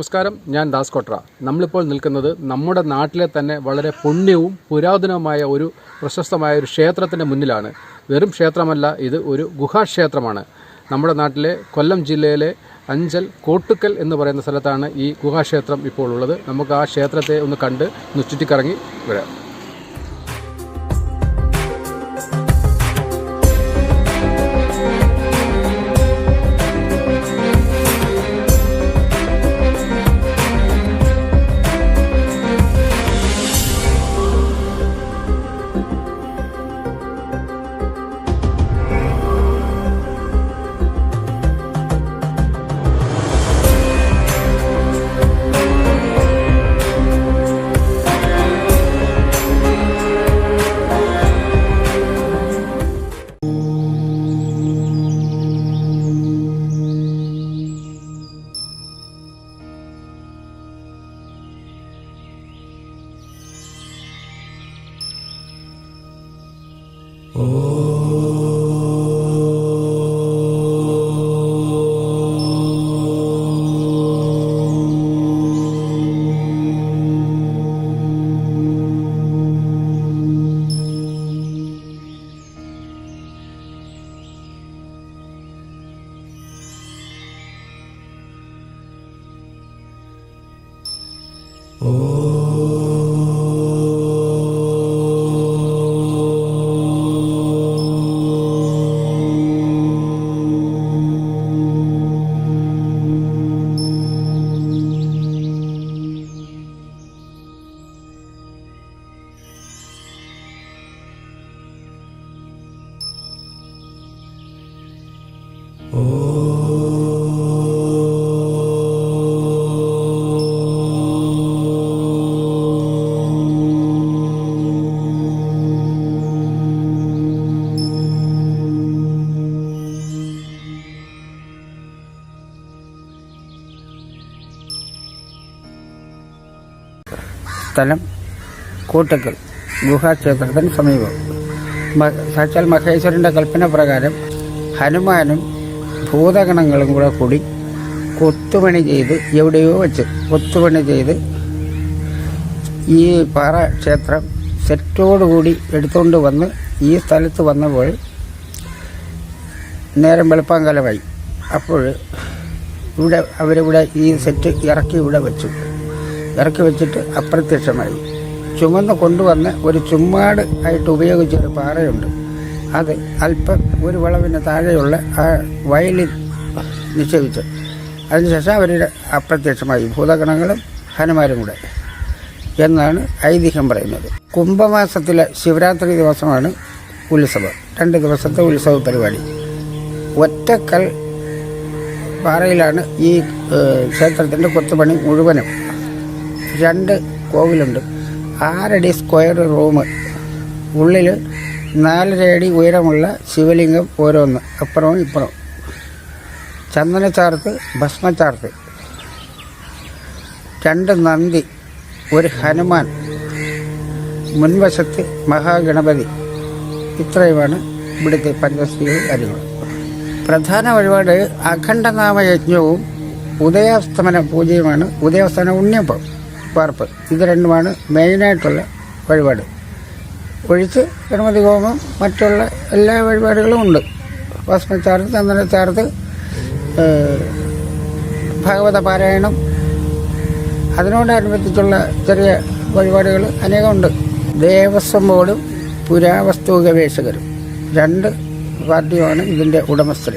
നമസ്കാരം, ഞാൻ ദാസ് കോട്ര. നമ്മളിപ്പോൾ നിൽക്കുന്നത് നമ്മുടെ നാട്ടിലെ തന്നെ വളരെ പുണ്യവും പുരാതനവുമായ ഒരു പ്രശസ്തമായ ഒരു ക്ഷേത്രത്തിൻ്റെ മുന്നിലാണ്. വെറും ക്ഷേത്രമല്ല, ഇത് ഒരു ഗുഹാക്ഷേത്രമാണ്. നമ്മുടെ നാട്ടിലെ കൊല്ലം ജില്ലയിലെ അഞ്ചൽ കോട്ടുക്കൽ എന്ന് പറയുന്ന സ്ഥലത്താണ് ഈ ഗുഹാക്ഷേത്രം ഇപ്പോൾ ഉള്ളത്. നമുക്ക് ആ ക്ഷേത്രത്തെ ഒന്ന് കണ്ട് ഒന്ന് ചുറ്റിക്കറങ്ങി വരാം. സ്ഥലം കോട്ടുക്കൽ ഗുഹാക്ഷേത്രത്തിന് സമീപം. സാക്ഷാൽ മഹേശ്വരൻ്റെ കൽപ്പന പ്രകാരം ഹനുമാനും ഭൂതഗണങ്ങളും കൂടി കൊത്തുപണി ചെയ്ത് എവിടെയോ വെച്ച് കൊത്തുപണി ചെയ്ത് ഈ പാറ ക്ഷേത്രം സെറ്റോടുകൂടി എടുത്തുകൊണ്ട് വന്ന് ഈ സ്ഥലത്ത് വന്നപ്പോൾ നേരം വെളുപ്പാങ്കാലമായി. അപ്പോൾ അവരിവിടെ ഈ സെറ്റ് ഇവിടെ ഇറക്കി വെച്ചിട്ട് അപ്രത്യക്ഷമായി. ചുമന്ന് കൊണ്ടുവന്ന് ഒരു ചുമ്മാട് ആയിട്ട് ഉപയോഗിച്ച ഒരു പാറയുണ്ട്. അത് അല്പം ഒരു വളവിന് താഴെയുള്ള ആ വയലിൽ നിക്ഷേപിച്ചു. അതിനുശേഷം അവരുടെ അപ്രത്യക്ഷമായി ഭൂതഗണങ്ങളും ഹനുമാരും കൂടെ എന്നാണ് ഐതിഹ്യം പറയുന്നത്. കുംഭമാസത്തിലെ ശിവരാത്രി ദിവസമാണ് ഉത്സവം. 2 ദിവസത്തെ ഉത്സവ പരിപാടി. ഒറ്റക്കൽ പാറയിലാണ് ഈ ക്ഷേത്രത്തിൻ്റെ കൊത്തുപണി മുഴുവനും. 2 കോവിലുണ്ട്. 6 അടി സ്ക്വയർ റൂം, ഉള്ളിൽ 4 അടി ഉയരമുള്ള ശിവലിംഗം ഓരോന്ന്, അപ്പുറവും ഇപ്പുറവും. ചന്ദനച്ചാർത്ത്, ഭസ്മച്ചാർത്ത്, 2 നന്ദി, ഒരു ഹനുമാൻ, മുൻവശത്ത് മഹാഗണപതി. ഇത്രയുമാണ് ഇവിടുത്തെ പഞ്ചസ്ത്രീകൾ കാര്യങ്ങൾ. പ്രധാന വഴിപാട് അഖണ്ഡനാമയജ്ഞവും ഉദയാസ്തമന പൂജയുമാണ്. ഉദയാസ്തമന ഉണ്ണിയപ്പം പാർപ്പ്, ഇത് രണ്ടുമാണ് മെയിനായിട്ടുള്ള വഴിപാട്. ഒഴിച്ച് ഗണപതി ഹോമം, മറ്റുള്ള എല്ലാ വഴിപാടുകളും ഉണ്ട്. ഭസ്മച്ചാർത്ത്, ചന്ദനച്ചാർത്ത്, ഭാഗവത പാരായണം, അതിനോടനുബന്ധിച്ചുള്ള ചെറിയ വഴിപാടുകൾ അനേകമുണ്ട്. ദേവസ്വം ബോർഡും പുരാവസ്തു ഗവേഷകരും 2 പാർട്ടിയുമാണ് ഇതിൻ്റെ ഉടമസ്ഥർ.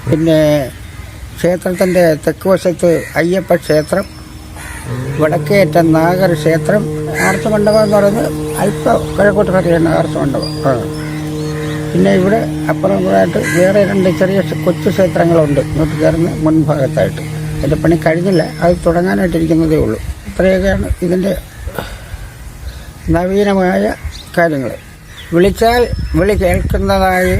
പിന്നെ ക്ഷേത്രത്തിൻ്റെ തെക്കുവശത്ത് അയ്യപ്പ ക്ഷേത്രം, വടക്കേറ്റം നാഗർ ക്ഷേത്രം, ആർത്തമണ്ഡപം എന്ന് പറയുന്നത് അല്പം കിഴക്കോട്ട് കറിയാണ് ആർത്തമണ്ഡപം. പിന്നെ ഇവിടെ അപ്പുറമായിട്ട് വേറെ 2 ചെറിയ കൊച്ചു ക്ഷേത്രങ്ങളുണ്ട് ഇങ്ങോട്ട് കയറുന്ന മുൻഭാഗത്തായിട്ട്. അതിൻ്റെ പണി കഴിഞ്ഞില്ല, അത് തുടങ്ങാനായിട്ടിരിക്കുന്നതേ ഉള്ളൂ. ഇത്രയൊക്കെയാണ് ഇതിൻ്റെ നവീനമായ കാര്യങ്ങൾ. വിളിച്ചാൽ വിളി കേൾക്കുന്നതായി,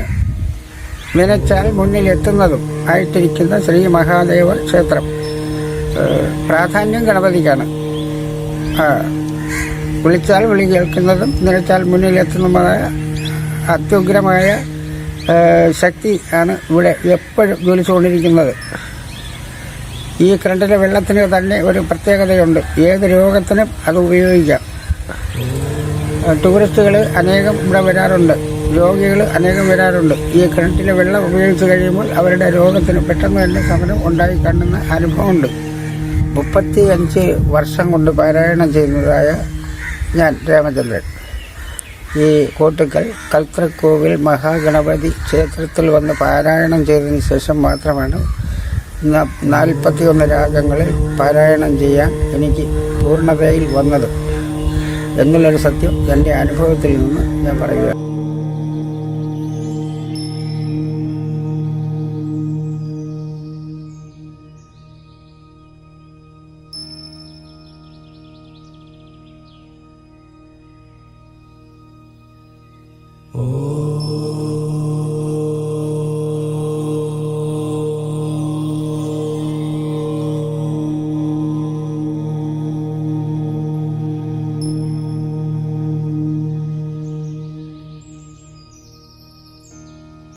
നനച്ചാൽ മുന്നിലെത്തുന്നതും ആയിട്ടിരിക്കുന്ന ശ്രീ മഹാദേവ ക്ഷേത്രം. പ്രാധാന്യം ഗണപതിക്കാണ്. വിളിച്ചാൽ വിളി കേൾക്കുന്നതും നനച്ചാൽ മുന്നിലെത്തുന്നതുമായ അത്യുഗ്രമായ ശക്തി ആണ് ഇവിടെ എപ്പോഴും ജ്വലിച്ചുകൊണ്ടിരിക്കുന്നത്. ഈ കിണറ്റിലെ വെള്ളത്തിന് തന്നെ ഒരു പ്രത്യേകതയുണ്ട്. ഏത് രോഗത്തിനും അത് ഉപയോഗിക്കാം. ടൂറിസ്റ്റുകൾ അനേകം ഇവിടെ വരാറുണ്ട്, രോഗികൾ അനേകം വരാറുണ്ട്. ഈ കിണറ്റിലെ വെള്ളം ഉപയോഗിച്ച് കഴിയുമ്പോൾ അവരുടെ രോഗത്തിന് പെട്ടെന്ന് തന്നെ ശമനം ഉണ്ടായി കാണുന്ന അനുഭവമുണ്ട്. 35 വർഷം കൊണ്ട് പാരായണം ചെയ്യുന്നതായ ഞാൻ രാമചന്ദ്രൻ ഈ കോട്ടുക്കൽ കൽത്രക്കോവിൽ മഹാഗണപതി ക്ഷേത്രത്തിൽ വന്ന് പാരായണം ചെയ്തതിന് ശേഷം മാത്രമാണ് 41 രാഗങ്ങളിൽ പാരായണം ചെയ്യാൻ എനിക്ക് പൂർണ്ണതയിൽ വന്നത് എന്നുള്ളൊരു സത്യം എൻ്റെ അനുഭവത്തിൽ നിന്ന് ഞാൻ പറയുക.